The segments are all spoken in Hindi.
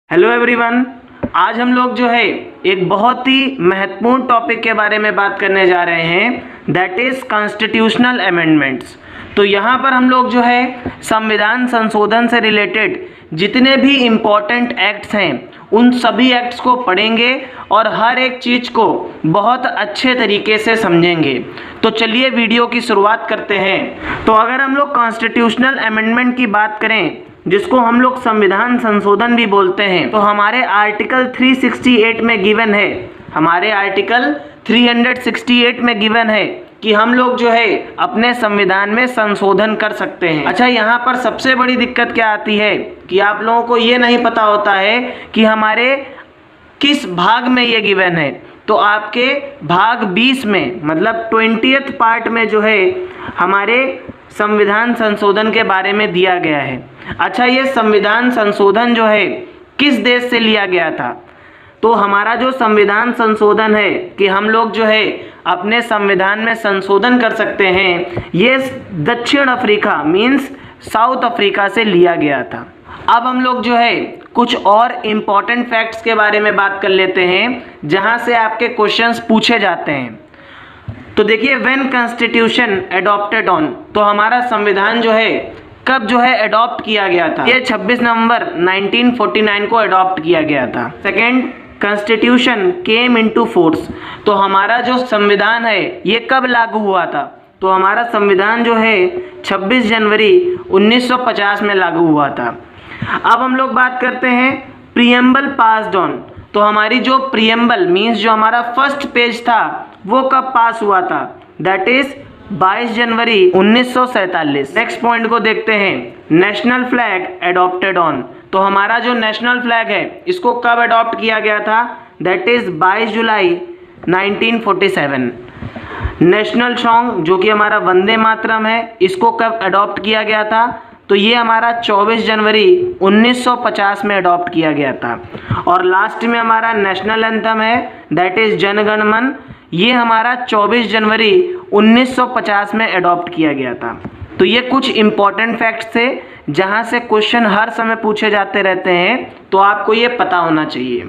हेलो एवरीवन, आज हम लोग जो है एक बहुत ही महत्वपूर्ण टॉपिक के बारे में बात करने जा रहे हैं, दैट इज कॉन्स्टिट्यूशनल अमेंडमेंट्स। तो यहाँ पर हम लोग जो है संविधान संशोधन से रिलेटेड जितने भी इम्पोर्टेंट एक्ट्स हैं उन सभी एक्ट्स को पढ़ेंगे और हर एक चीज़ को बहुत अच्छे तरीके से समझेंगे। तो चलिए वीडियो की शुरुआत करते हैं। तो अगर हम लोग कॉन्स्टिट्यूशनल अमेंडमेंट की बात करें, जिसको हम लोग संविधान संशोधन भी बोलते हैं, तो हमारे आर्टिकल 368 में गिवन है, हमारे आर्टिकल 368 में गिवन है कि हम लोग जो है अपने संविधान में संशोधन कर सकते हैं। अच्छा, यहाँ पर सबसे बड़ी दिक्कत क्या आती है कि आप लोगों को ये नहीं पता होता है कि हमारे किस भाग में ये गिवन है। तो आपके भाग 20 में मतलब 20th पार्ट में जो है हमारे संविधान संशोधन के बारे में दिया गया है। अच्छा, ये संविधान संशोधन जो है किस देश से लिया गया था? तो हमारा जो संविधान संशोधन है कि हम लोग जो है अपने संविधान में संशोधन कर सकते हैं, ये दक्षिण अफ्रीका मीन्स साउथ अफ्रीका से लिया गया था। अब हम लोग जो है कुछ और इम्पॉर्टेंट फैक्ट्स के बारे में बात कर लेते हैं, जहां से आपके क्वेश्चंस पूछे जाते हैं। तो देखिए, व्हेन कॉन्स्टिट्यूशन एडॉप्टेड ऑन, तो हमारा संविधान जो है कब जो है अडॉप्ट किया गया था? ये 26 नवंबर 1949 को अडॉप्ट किया गया था। Second, constitution came into force, तो हमारा जो संविधान है ये कब लागू हुआ था? तो हमारा संविधान जो है 26 जनवरी 1950 में लागू हुआ था। अब हम लोग बात करते हैं प्रीएम्बल पास्ड ऑन, तो हमारी जो प्रीएम्बल मीन्स जो हमारा फर्स्ट पेज था वो कब पास हुआ था? That is 22 January 1947। Next point को देखते हैं, नेशनल फ्लैग एडॉप्टेड ऑन, तो हमारा जो नेशनल फ्लैग है इसको कब अडॉप्ट किया गया था? That is 22 July 1947। National song जो कि हमारा वंदे मातरम है, इसको कब अडॉप्ट किया गया था? तो ये हमारा 24 जनवरी 1950 में अडॉप्ट किया गया था। और लास्ट में हमारा नेशनल एंथम है, दैट इज जन गण मन, ये हमारा 24 जनवरी 1950 में अडॉप्ट किया गया था। तो ये कुछ इम्पॉर्टेंट फैक्ट्स थे जहां से क्वेश्चन हर समय पूछे जाते रहते हैं, तो आपको ये पता होना चाहिए।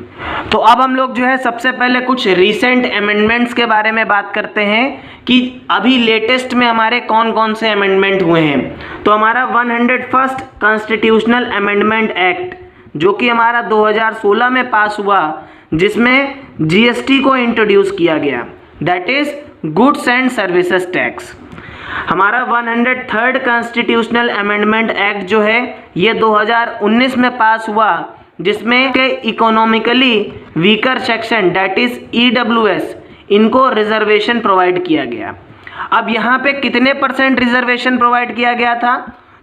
तो अब हम लोग जो है सबसे पहले कुछ रीसेंट अमेंडमेंट्स के बारे में बात करते हैं कि अभी लेटेस्ट में हमारे कौन कौन से अमेंडमेंट हुए हैं। तो हमारा 101st कॉन्स्टिट्यूशनल अमेंडमेंट एक्ट जो कि हमारा 2016 में पास हुआ, जिसमें जीएसटी को इंट्रोड्यूस किया गया, that is goods and services tax. हमारा 103rd कॉन्स्टिट्यूशनल अमेंडमेंट एक्ट जो है ये 2019 में पास हुआ, जिसमें के economically weaker section that is EWS, इनको रिजर्वेशन प्रोवाइड किया गया। अब यहाँ पे कितने % रिजर्वेशन प्रोवाइड किया गया था?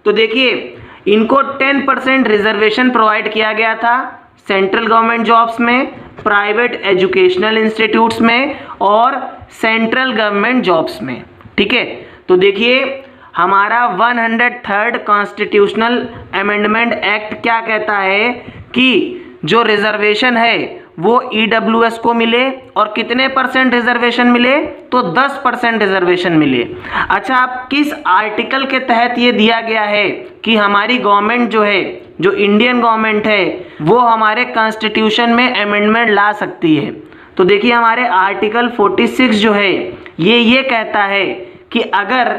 तो देखिए, इनको 10% रिजर्वेशन प्रोवाइड किया गया था सेंट्रल गवर्नमेंट जॉब्स में, प्राइवेट एजुकेशनल इंस्टीट्यूट्स में और सेंट्रल गवर्नमेंट जॉब्स में। ठीक है, तो देखिए हमारा 103rd कॉन्स्टिट्यूशनल अमेंडमेंट एक्ट क्या कहता है कि जो रिजर्वेशन है वो ईडब्ल्यूएस को मिले, और कितने % रिजर्वेशन मिले? तो 10% रिजर्वेशन मिले। अच्छा, आप किस आर्टिकल के तहत ये दिया गया है कि हमारी गवर्नमेंट जो है, जो इंडियन गवर्नमेंट है, वो हमारे कॉन्स्टिट्यूशन में अमेंडमेंट ला सकती है? तो देखिए, हमारे आर्टिकल 46 जो है ये कहता है कि अगर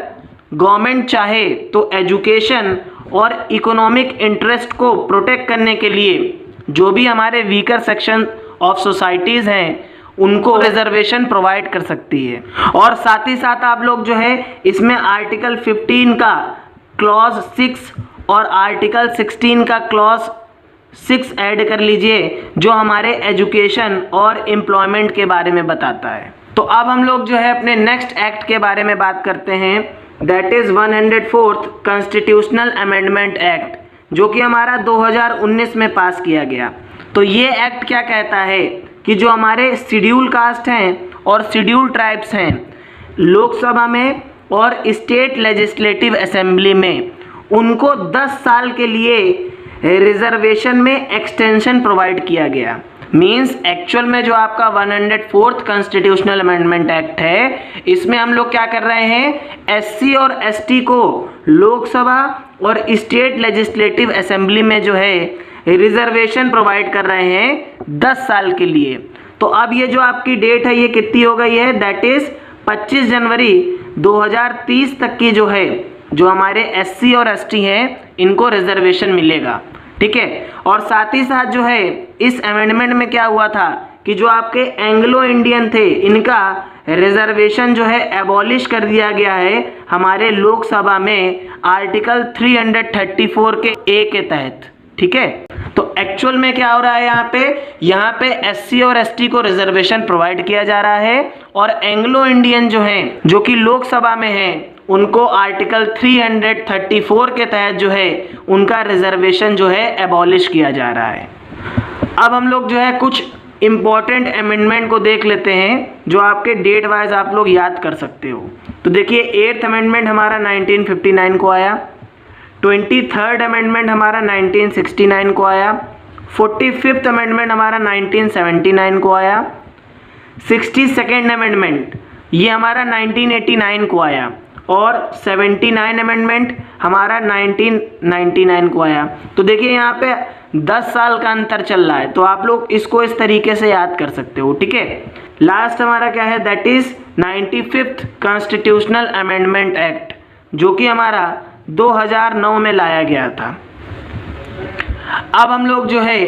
गवर्नमेंट चाहे तो एजुकेशन और इकोनॉमिक इंटरेस्ट को प्रोटेक्ट करने के लिए जो भी हमारे वीकर सेक्शन ऑफ सोसाइटीज़ हैं उनको रिजर्वेशन प्रोवाइड कर सकती है। और साथ ही साथ आप लोग जो है इसमें आर्टिकल 15 का क्लॉज 6 और आर्टिकल 16 का क्लॉज 6 ऐड कर लीजिए, जो हमारे एजुकेशन और एम्प्लॉयमेंट के बारे में बताता है। तो अब हम लोग जो है अपने नेक्स्ट एक्ट के बारे में बात करते हैं, that is 104th constitutional amendment act जो कि हमारा 2019 में पास किया गया। तो ये एक्ट क्या कहता है कि जो हमारे शेड्यूल कास्ट हैं और शेड्यूल ट्राइब्स हैं, लोकसभा में और स्टेट लेजिस्लेटिव असेंबली में उनको 10 साल के लिए रिजर्वेशन में एक्सटेंशन प्रोवाइड किया गया। मीन्स एक्चुअल में जो आपका 104th कॉन्स्टिट्यूशनल अमेंडमेंट एक्ट है, इसमें हम लोग क्या कर रहे हैं, एससी और एसटी को लोकसभा और स्टेट लेजिस्लेटिव असेंबली में जो है रिजर्वेशन प्रोवाइड कर रहे हैं 10 साल के लिए। तो अब ये जो आपकी डेट है ये कितनी हो गई है, दैट इज 25 जनवरी 2030 तक की जो है, जो हमारे SC और ST हैं इनको रिजर्वेशन मिलेगा। ठीक है, और साथ ही साथ जो है इस अमेंडमेंट में क्या हुआ था कि जो आपके एंग्लो इंडियन थे इनका रिजर्वेशन जो है एबॉलिश कर दिया गया है हमारे लोकसभा में आर्टिकल 334 के ए के तहत। ठीक है, तो एक्चुअल में क्या हो रहा है यहाँ पे SC और ST को रिजर्वेशन प्रोवाइड किया जा रहा है और एंग्लो इंडियन जो हैं जो कि लोकसभा में हैं उनको आर्टिकल 334 के तहत जो है उनका रिजर्वेशन जो है एबॉलिश किया जा रहा है। अब हम लोग जो है कुछ इम्पॉर्टेंट अमेंडमेंट को देख लेते हैं जो आपके डेट वाइज आप लोग याद कर सकते हो। तो देखिए 8th अमेंडमेंट हमारा 1959 को आया, 23rd अमेंडमेंट हमारा 1969 को आया, 45th अमेंडमेंट हमारा 1979 को आया, 62nd अमेंडमेंट ये हमारा 1989 को आया और 79 अमेंडमेंट हमारा 1999 को आया। तो देखिए यहाँ पे 10 साल का अंतर चल रहा है, तो आप लोग इसको इस तरीके से याद कर सकते हो। ठीक है, लास्ट हमारा क्या है, that is 95th constitutional amendment act जो कि हमारा 2009 में लाया गया था। अब हम लोग जो है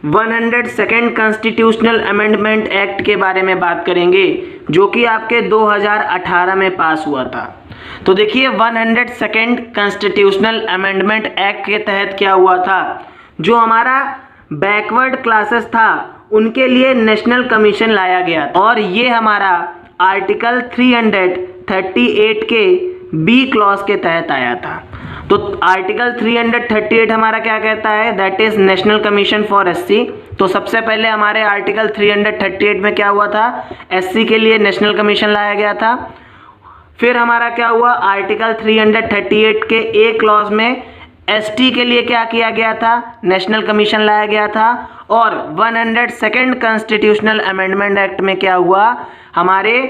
102nd कॉन्स्टिट्यूशनल अमेंडमेंट एक्ट के बारे में बात करेंगे जो कि आपके 2018 में पास हुआ था। तो देखिए 102nd कॉन्स्टिट्यूशनल अमेंडमेंट एक्ट के तहत क्या हुआ था, जो हमारा बैकवर्ड क्लासेस था उनके लिए नेशनल कमीशन लाया गया और ये हमारा आर्टिकल 338 के बी क्लॉज के तहत आया था। तो आर्टिकल 338 हमारा क्या कहता है, that is national commission for SC। तो सबसे पहले हमारे आर्टिकल 338 में क्या हुआ था, SC के लिए नेशनल कमीशन लाया गया था। फिर हमारा क्या हुआ, आर्टिकल 338 के ए क्लॉज में ST के लिए क्या किया गया था, नेशनल कमीशन लाया गया था। और 102nd कॉन्स्टिट्यूशनल अमेंडमेंट एक्ट में क्या हुआ, हमारे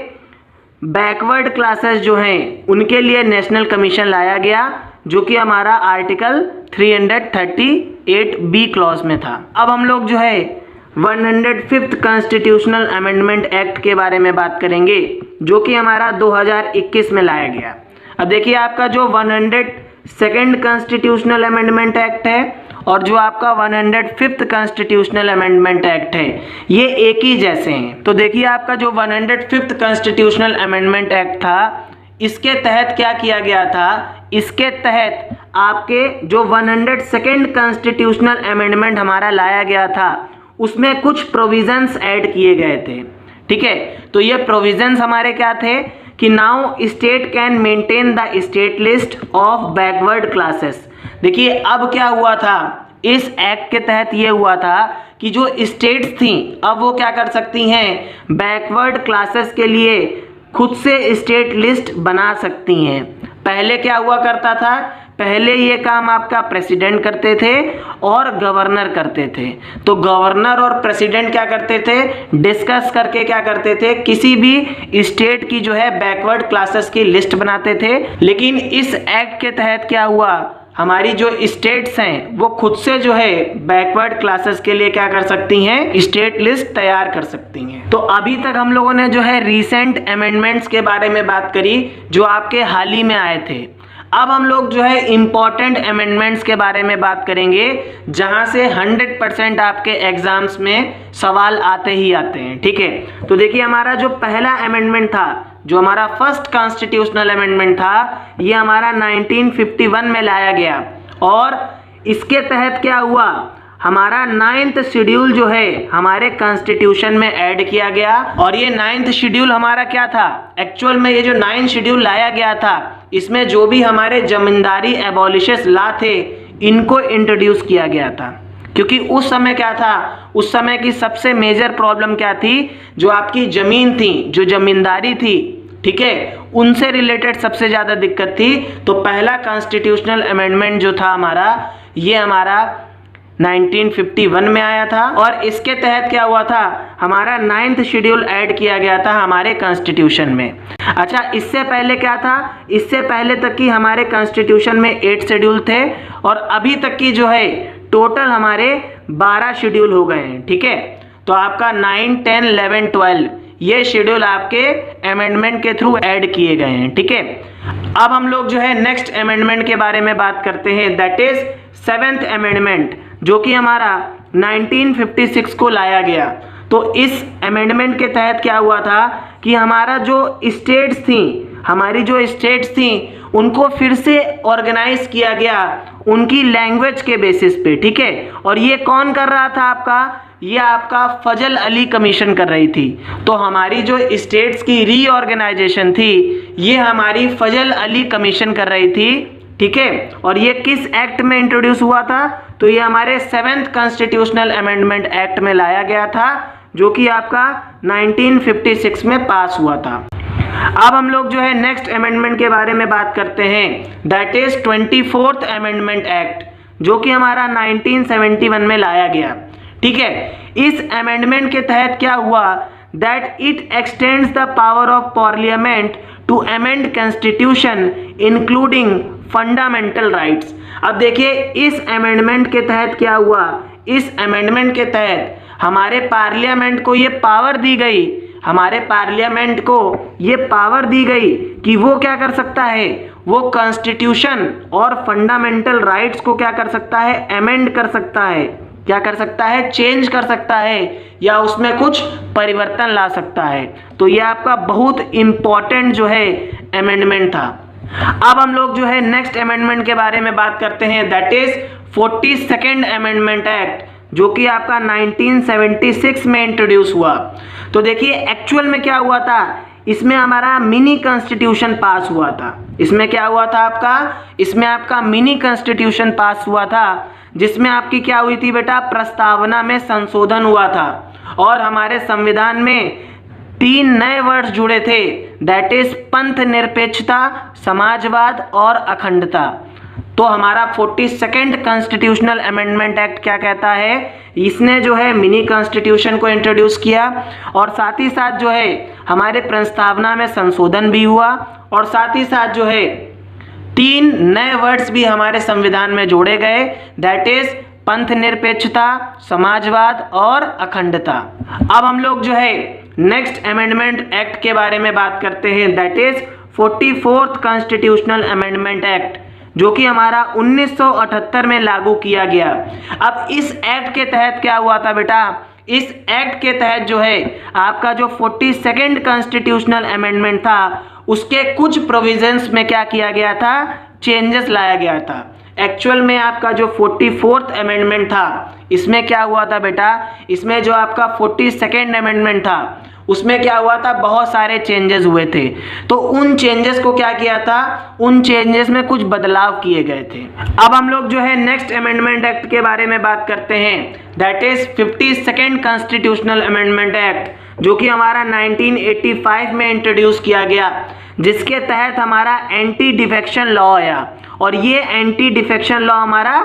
बैकवर्ड क्लासेस जो हैं उनके लिए नेशनल कमीशन लाया गया जो कि हमारा आर्टिकल 338 बी क्लॉज में था। अब हम लोग जो है 105th कॉन्स्टिट्यूशनल अमेंडमेंट एक्ट के बारे में बात करेंगे जो कि हमारा 2021 में लाया गया। अब देखिए आपका जो 102nd कॉन्स्टिट्यूशनल अमेंडमेंट एक्ट है और जो आपका 105th कॉन्स्टिट्यूशनल अमेंडमेंट एक्ट है ये एक ही जैसे हैं। तो देखिए आपका जो 105th कॉन्स्टिट्यूशनल अमेंडमेंट एक्ट था इसके तहत क्या किया गया था, इसके तहत आपके जो 102nd कॉन्स्टिट्यूशनल अमेंडमेंट हमारा लाया गया था उसमें कुछ प्रोविजंस ऐड किए गए थे। ठीक है, तो ये प्रोविजंस हमारे क्या थे कि now state can maintain the state list of backward classes. देखिए अब क्या हुआ था, इस एक्ट के तहत ये हुआ था कि जो स्टेट्स थी अब वो क्या कर सकती हैं, बैकवर्ड क्लासेस के लिए खुद से स्टेट लिस्ट बना सकती हैं। पहले क्या हुआ करता था, पहले ये काम आपका प्रेसिडेंट करते थे और गवर्नर करते थे। तो गवर्नर और प्रेसिडेंट क्या करते थे, डिस्कस करके क्या करते थे, किसी भी स्टेट की जो है बैकवर्ड क्लासेस की लिस्ट बनाते थे। लेकिन इस एक्ट के तहत क्या हुआ, हमारी जो स्टेट्स हैं वो खुद से जो है बैकवर्ड क्लासेस के लिए क्या कर सकती हैं, स्टेट लिस्ट तैयार कर सकती हैं। तो अभी तक हम लोगों ने जो है रीसेंट अमेंडमेंट्स के बारे में बात करी जो आपके हाल ही में आए थे। अब हम लोग जो है इम्पॉर्टेंट अमेंडमेंट्स के बारे में बात करेंगे जहां से 100% आपके एग्जाम्स में सवाल आते ही आते हैं। ठीक है, तो देखिए हमारा जो पहला अमेंडमेंट था, जो हमारा फर्स्ट कॉन्स्टिट्यूशनल अमेंडमेंट था, ये हमारा 1951 में लाया गया और इसके तहत क्या हुआ, हमारा 9th शेड्यूल जो है हमारे कॉन्स्टिट्यूशन में ऐड किया गया। और ये 9th शेड्यूल हमारा क्या था, एक्चुअल में ये जो 9th शेड्यूल लाया गया था इसमें जो भी हमारे जमींदारी एबॉलिशस लॉ थे इनको इंट्रोड्यूस किया गया था। क्योंकि उस समय क्या था, उस समय की सबसे मेजर प्रॉब्लम क्या थी, जो आपकी जमीन थी, जो जमींदारी थी, ठीक है, उनसे रिलेटेड सबसे ज़्यादा दिक्कत थी। तो पहला कॉन्स्टिट्यूशनल अमेंडमेंट जो था हमारा, ये हमारा 1951 में आया था और इसके तहत क्या हुआ था, हमारा 9th शेड्यूल ऐड किया गया था हमारे कॉन्स्टिट्यूशन में। अच्छा, इससे पहले क्या था, इससे पहले तक की हमारे कॉन्स्टिट्यूशन में 8 शेड्यूल थे और अभी तक की जो है टोटल हमारे 12 शेड्यूल हो गए हैं। ठीक है, तो आपका 9, 10, 11, 12 ये शेड्यूल आपके अमेंडमेंट के थ्रू ऐड किए गए हैं। ठीक है, अब हम लोग जो है नेक्स्ट अमेंडमेंट के बारे में बात करते हैं, दैट इज 7th अमेंडमेंट, जो कि हमारा 1956 को लाया गया। तो इस अमेंडमेंट के तहत क्या हुआ था कि हमारा जो स्टेट्स थी, हमारी जो स्टेट्स थी उनको फिर से ऑर्गेनाइज किया गया उनकी लैंग्वेज के बेसिस पे। ठीक है, और ये कौन कर रहा था आपका, ये आपका फजल अली कमीशन कर रही थी। तो हमारी जो स्टेट्स की रीऑर्गेनाइजेशन थी ये हमारी फजल अली कमीशन कर रही थी। ठीक है, और ये किस एक्ट में इंट्रोड्यूस हुआ था, तो ये हमारे 7th कॉन्स्टिट्यूशनल अमेंडमेंट एक्ट में लाया गया था, जो कि आपका 1956 में पास हुआ था। अब हम लोग जो है नेक्स्ट अमेंडमेंट के बारे में बात करते हैं, that is 24th amendment act, जो कि हमारा 1971 में लाया गया। ठीक है, इस अमेंडमेंट के तहत क्या हुआ, that it extends the power of parliament to amend constitution including fundamental rights. अब देखिए इस अमेंडमेंट के तहत क्या हुआ, इस अमेंडमेंट के तहत हमारे पार्लियामेंट को ये पावर दी गई, हमारे पार्लियामेंट को ये पावर दी गई कि वो क्या कर सकता है, वो कॉन्स्टिट्यूशन और फंडामेंटल राइट्स को क्या कर सकता है, अमेंड कर सकता है, क्या कर सकता है, चेंज कर सकता है या उसमें कुछ परिवर्तन ला सकता है। तो ये आपका बहुत इंपॉर्टेंट जो है अमेंडमेंट था। अब हम लोग जो है नेक्स्ट अमेंडमेंट के बारे में बात करते हैं, that is 42nd amendment act, जो कि आपका 1976 में इंट्रोड्यूस हुआ। तो देखिए एक्चुअल में क्या हुआ था, इसमें हमारा मिनी कॉन्स्टिट्यूशन पास हुआ था। इसमें क्या हुआ था आपका, इसमें आपका मिनी कॉन्स्टिट्यूशन पास हुआ था, जिसमें आपकी क्या हुई थी बेटा, प्रस्तावना में संशोधन हुआ था और हमारे संविधान में 3 नए वर्ड्स जुड़े थे, दैट इज पंथ निरपेक्षता, समाजवाद और अखंडता। तो हमारा 42nd कॉन्स्टिट्यूशनल अमेंडमेंट एक्ट क्या कहता है, इसने जो है मिनी कॉन्स्टिट्यूशन को इंट्रोड्यूस किया और साथ ही साथ जो है हमारे प्रस्तावना में संशोधन भी हुआ और साथ ही साथ जो है 3 नए वर्ड्स भी हमारे संविधान में जोड़े गए, दैट इज पंथ निरपेक्षता, समाजवाद और अखंडता। अब हम लोग जो है नेक्स्ट अमेंडमेंट एक्ट के बारे में बात करते हैं, that is 44th constitutional amendment act, जो कि हमारा 1978 में लागू किया गया। अब इस एक्ट के तहत क्या हुआ था बेटा, इस एक्ट के तहत जो है आपका जो 42nd कॉन्स्टिट्यूशनल अमेंडमेंट था उसके कुछ प्रोविजंस में क्या किया गया था, चेंजेस लाया गया था। एक्चुअल में आपका जो 44th अमेंडमेंट था इसमें क्या हुआ था बेटा, इसमें जो आपका 42nd अमेंडमेंट था उसमें क्या हुआ था, बहुत सारे चेंजेस हुए थे। तो उन चेंजेस को क्या किया था, उन चेंजेस में कुछ बदलाव किए गए थे। अब हम लोग जो है नेक्स्ट अमेंडमेंट एक्ट के बारे में बात करते हैं, that is 52nd constitutional amendment act, जो कि हमारा 1985 में इंट्रोड्यूस किया गया, जिसके तहत हमारा एंटी डिफेक्शन लॉ आया और ये एंटी डिफेक्शन लॉ हमारा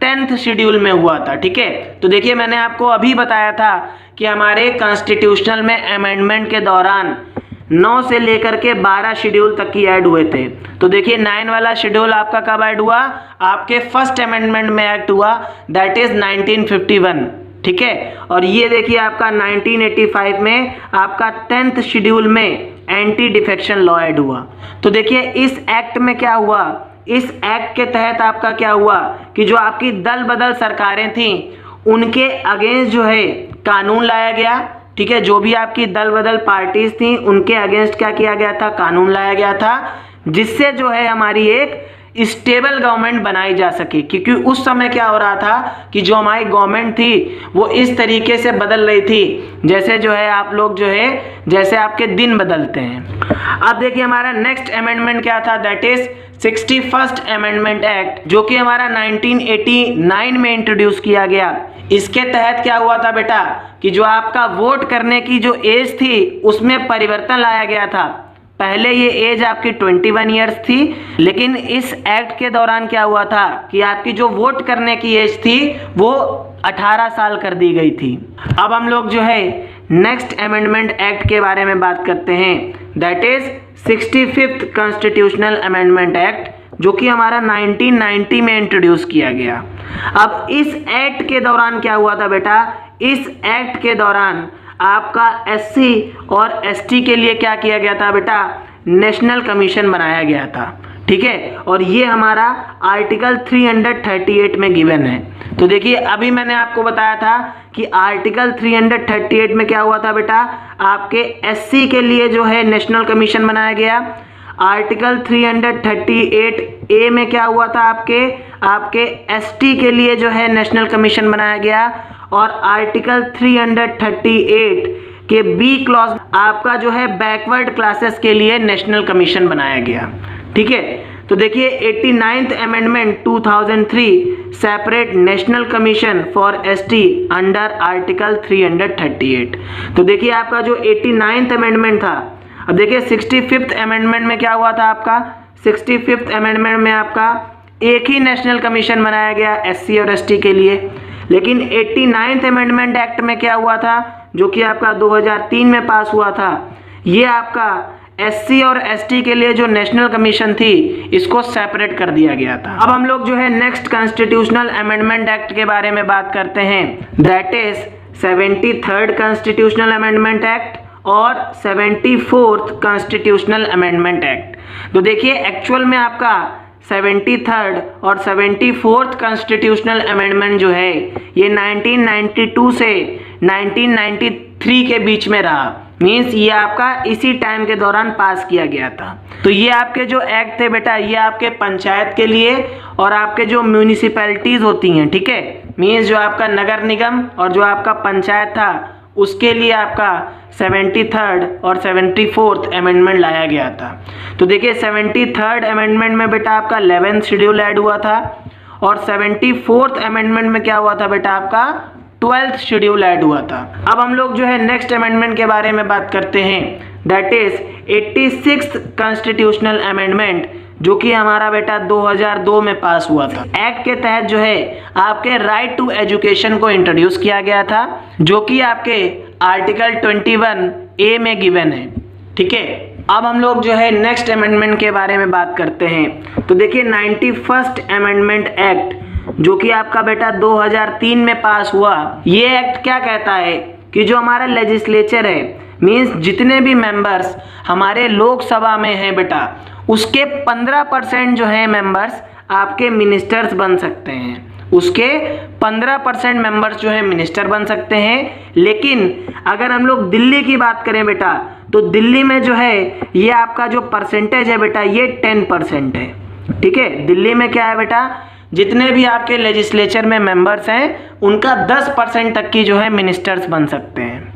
10th शेड्यूल में हुआ था। ठीक है, तो देखिए मैंने आपको अभी बताया था कि हमारे कॉन्स्टिट्यूशनल में अमेंडमेंट के दौरान 9 से लेकर के 12 शेड्यूल तक की ऐड हुए थे। तो देखिए 9 वाला शेड्यूल आपका कब ऐड हुआ, आपके फर्स्ट अमेंडमेंट में ऐड हुआ, दैट इज 1951। ठीक है, और ये देखिए आपका 1985 में आपका 10th शेड्यूल में एंटी डिफेक्शन लॉ ऐड हुआ। तो देखिए इस एक्ट में क्या हुआ, इस एक्ट के तहत आपका क्या हुआ कि जो आपकी दल बदल सरकारें थीं उनके अगेंस्ट जो है कानून लाया गया। ठीक है, जो भी आपकी दल बदल पार्टीज थी उनके अगेंस्ट क्या किया गया था, कानून लाया गया था, जिससे जो है हमारी एक स्टेबल गवर्नमेंट बनाई जा सके। क्योंकि उस समय क्या हो रहा था कि जो हमारी गवर्नमेंट थी वो इस तरीके से बदल रही थी जैसे जो है आप लोग जो है जैसे आपके दिन बदलते हैं। अब देखिए हमारा नेक्स्ट अमेंडमेंट क्या था, that is 61st amendment act, जो कि हमारा 1989 में इंट्रोड्यूस किया गया। इसके तहत क्या हुआ था बेटा कि जो आपका वोट करने की जो एज थी उसमें परिवर्तन लाया गया था। पहले ये एज आपकी 21 ईयर्स थी, लेकिन इस एक्ट के दौरान क्या हुआ था कि आपकी जो वोट करने की एज थी वो 18 साल कर दी गई थी। अब हम लोग जो है नेक्स्ट अमेंडमेंट एक्ट के बारे में बात करते हैं, that is 65th constitutional amendment act, जो कि हमारा 1990 में इंट्रोड्यूस किया गया। अब इस एक्ट के दौरान क्या हुआ था बेटा, इस एक्ट के दौरान आपका एससी और एसटी के लिए क्या किया गया था बेटा, नेशनल कमीशन बनाया गया था, ठीक है। और ये हमारा आर्टिकल 338 में गिवन है। तो देखिए अभी मैंने आपको बताया था कि आर्टिकल 338 में क्या हुआ था बेटा, आपके एससी के लिए जो है नेशनल कमीशन बनाया गया। आर्टिकल 338 ए में क्या हुआ था, आपके एसटी के लिए जो है नेशनल कमीशन बनाया गया। और आर्टिकल 338 के बी क्लॉज आपका जो है बैकवर्ड क्लासेस के लिए नेशनल कमीशन बनाया गया, ठीक है। तो देखिए 89th amendment 2003 separate national commission for ST under article 338। तो देखिए आपका जो 89th अमेंडमेंट था, अब देखिए 65th अमेंडमेंट में क्या हुआ था, आपका 65th अमेंडमेंट में आपका एक ही नेशनल कमीशन बनाया गया एससी और एसटी के लिए। लेकिन 89th अमेंडमेंट एक्ट में क्या हुआ था, जो कि आपका 2003 में पास हुआ था, ये आपका एससी और एसटी के लिए जो नेशनल कमीशन थी इसको सेपरेट कर दिया गया था। अब हम लोग जो है नेक्स्ट कॉन्स्टिट्यूशनल अमेंडमेंट एक्ट के बारे में बात करते हैं, that is 73rd constitutional amendment act और 74th कॉन्स्टिट्यूशनल अमेंडमेंट एक्ट। तो देखिए एक्चुअल में आपका 73rd और 74th कॉन्स्टिट्यूशनल अमेंडमेंट जो है ये 1992 से 1993 के बीच में रहा, मीन्स ये आपका इसी टाइम के दौरान पास किया गया था। तो ये आपके जो एक्ट थे बेटा, ये आपके पंचायत के लिए और आपके जो म्यूनिसिपैलिटीज होती हैं, ठीक है, मीन्स जो आपका नगर निगम और जो आपका पंचायत था उसके लिए आपका 73rd और 74th अमेंडमेंट लाया गया था। तो देखिए 73rd अमेंडमेंट में बेटा आपका 11th शेड्यूल ऐड हुआ था और 74th अमेंडमेंट में क्या हुआ था बेटा, आपका 12th शेड्यूल ऐड हुआ था। अब हम लोग जो है नेक्स्ट अमेंडमेंट के बारे में बात करते हैं, that is 86th constitutional amendment, जो कि हमारा बेटा 2002 में पास हुआ था। एक्ट के तहत जो है आपके राइट टू एजुकेशन को इंट्रोड्यूस किया गया था, जो कि आपके आर्टिकल 21 ए में गिवन है, ठीक है। अब हम लोग जो है नेक्स्ट अमेंडमेंट के बारे में बात करते हैं। तो देखिए 91st अमेंडमेंट एक्ट, जो कि आपका बेटा 2003 में पास हुआ, ये एक्ट क्या कहता है कि जो हमारा लेजिस्लेचर है, मीन्स जितने भी मेंबर्स हमारे लोकसभा में हैं बेटा, उसके 15% जो है मेंबर्स आपके मिनिस्टर्स बन सकते हैं, उसके 15% मेंबर्स जो है मिनिस्टर बन सकते हैं। लेकिन अगर हम लोग दिल्ली की बात करें बेटा, तो दिल्ली में जो है ये आपका जो परसेंटेज है बेटा, ये 10% है, ठीक है। दिल्ली में क्या है बेटा, जितने भी आपके लेजिस्लेचर में मेंबर्स हैं उनका 10% तक की जो है मिनिस्टर्स बन सकते हैं।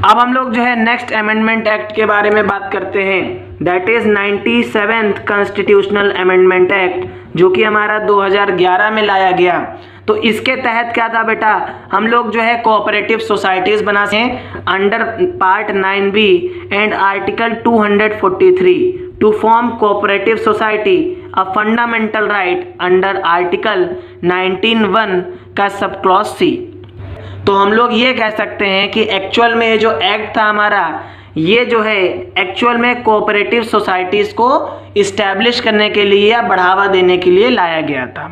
अब हम लोग जो है नेक्स्ट अमेंडमेंट एक्ट के बारे में बात करते हैं, that is 97th constitutional amendment act, जो कि हमारा 2011 में लाया गया। तो इसके तहत क्या था बेटा, हम लोग जो है कोऑपरेटिव सोसाइटीज बनाते हैं under part 9B and article 243 to form cooperative society a fundamental right under article 19(1) का सब क्लॉज C। तो हम लोग ये कह सकते हैं कि एक्चुअल में ये जो एक्ट था हमारा, ये जो है एक्चुअल में कोऑपरेटिव सोसाइटीज़ को इस्टेब्लिश करने के लिए या बढ़ावा देने के लिए लाया गया था।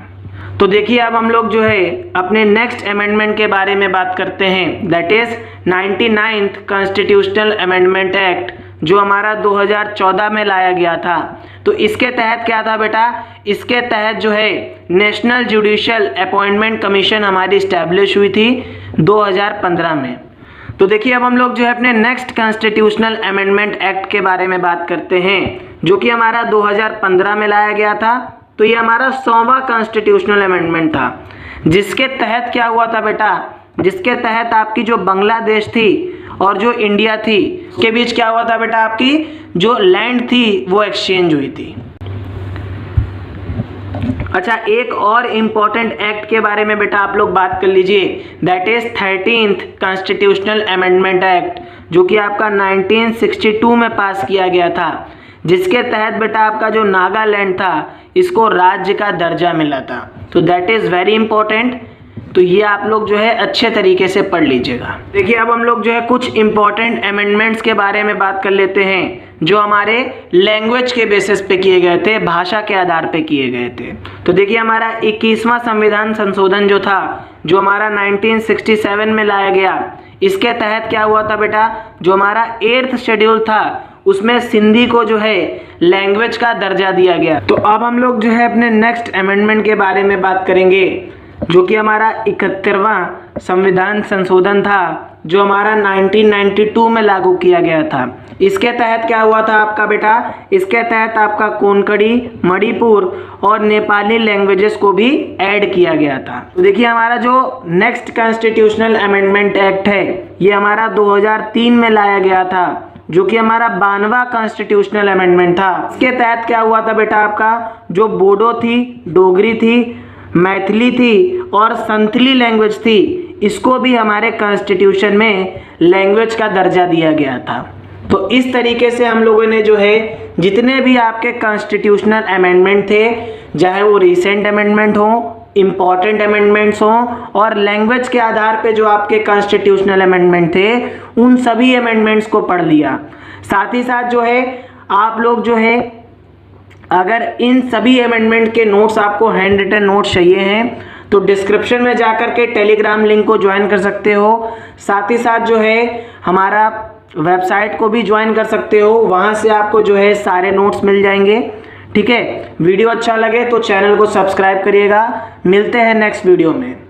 तो देखिए अब हम लोग जो है अपने नेक्स्ट अमेंडमेंट के बारे में बात करते हैं, that is 99th constitutional amendment act, जो हमारा 2014 में लाया गया था। तो इसके तहत क्या था बेटा, इसके तहत जो है नेशनल जुडिशियल अपॉइंटमेंट कमीशन हमारी इस्टेब्लिश हुई थी 2015 में। तो देखिए अब हम लोग जो है अपने नेक्स्ट कॉन्स्टिट्यूशनल अमेंडमेंट एक्ट के बारे में बात करते हैं, जो कि हमारा 2015 में लाया गया था। तो ये हमारा 100वां कॉन्स्टिट्यूशनल अमेंडमेंट था, जिसके तहत क्या हुआ था बेटा, जिसके तहत आपकी जो बांग्लादेश थी और जो इंडिया थी के बीच क्या हुआ था बेटा, आपकी जो लैंड थी वो एक्सचेंज हुई थी। अच्छा, एक और इम्पॉर्टेंट एक्ट के बारे में बेटा आप लोग बात कर लीजिए, that is 13th constitutional amendment act, जो कि आपका 1962 में पास किया गया था, जिसके तहत बेटा आपका जो नागालैंड था इसको राज्य का दर्जा मिला था। तो दैट इज़ वेरी इंपॉर्टेंट। तो ये आप लोग जो है अच्छे तरीके से पढ़ लीजिएगा। देखिए अब हम लोग जो है कुछ इंपॉर्टेंट अमेंडमेंट्स के बारे में बात कर लेते हैं, जो हमारे लैंग्वेज के बेसिस पे किए गए थे, भाषा के आधार पे किए गए थे। तो देखिए हमारा 21वां संविधान संशोधन जो था, जो हमारा 1967 में लाया गया, इसके तहत क्या हुआ था बेटा, जो हमारा 8th शेड्यूल था उसमें सिंधी को जो है लैंग्वेज का दर्जा दिया गया। तो अब हम लोग जो है अपने नेक्स्ट अमेंडमेंट के बारे में बात करेंगे, जो कि हमारा 71वां संविधान संशोधन था, जो हमारा 1992 में लागू किया गया था। इसके तहत क्या हुआ था आपका बेटा, इसके तहत आपका कोंकणी, मणिपुर और नेपाली लैंग्वेजेस को भी ऐड किया गया था। तो देखिए हमारा जो नेक्स्ट कॉन्स्टिट्यूशनल अमेंडमेंट एक्ट है, ये हमारा 2003 में लाया गया था, जो कि हमारा 92वां कॉन्स्टिट्यूशनल अमेंडमेंट था। इसके तहत क्या हुआ था बेटा, आपका जो बोडो थी, डोगरी थी, मैथिली थी और संथली लैंग्वेज थी, इसको भी हमारे कॉन्स्टिट्यूशन में लैंग्वेज का दर्जा दिया गया था। तो इस तरीके से हम लोगों ने जो है जितने भी आपके कॉन्स्टिट्यूशनल अमेंडमेंट थे, चाहे वो रिसेंट अमेंडमेंट हो, इम्पॉर्टेंट अमेंडमेंट्स हों और लैंग्वेज के आधार पे जो आपके कॉन्स्टिट्यूशनल अमेंडमेंट थे, उन सभी अमेंडमेंट्स को पढ़ लिया। साथ ही साथ जो है आप लोग जो है अगर इन सभी अमेंडमेंट के नोट्स, आपको हैंड रिटन नोट्स चाहिए हैं, तो डिस्क्रिप्शन में जाकर के टेलीग्राम लिंक को ज्वाइन कर सकते हो। साथ ही साथ जो है हमारा वेबसाइट को भी ज्वाइन कर सकते हो, वहाँ से आपको जो है सारे नोट्स मिल जाएंगे। ठीक है, वीडियो अच्छा लगे तो चैनल को सब्सक्राइब करिएगा। मिलते हैं नेक्स्ट वीडियो में।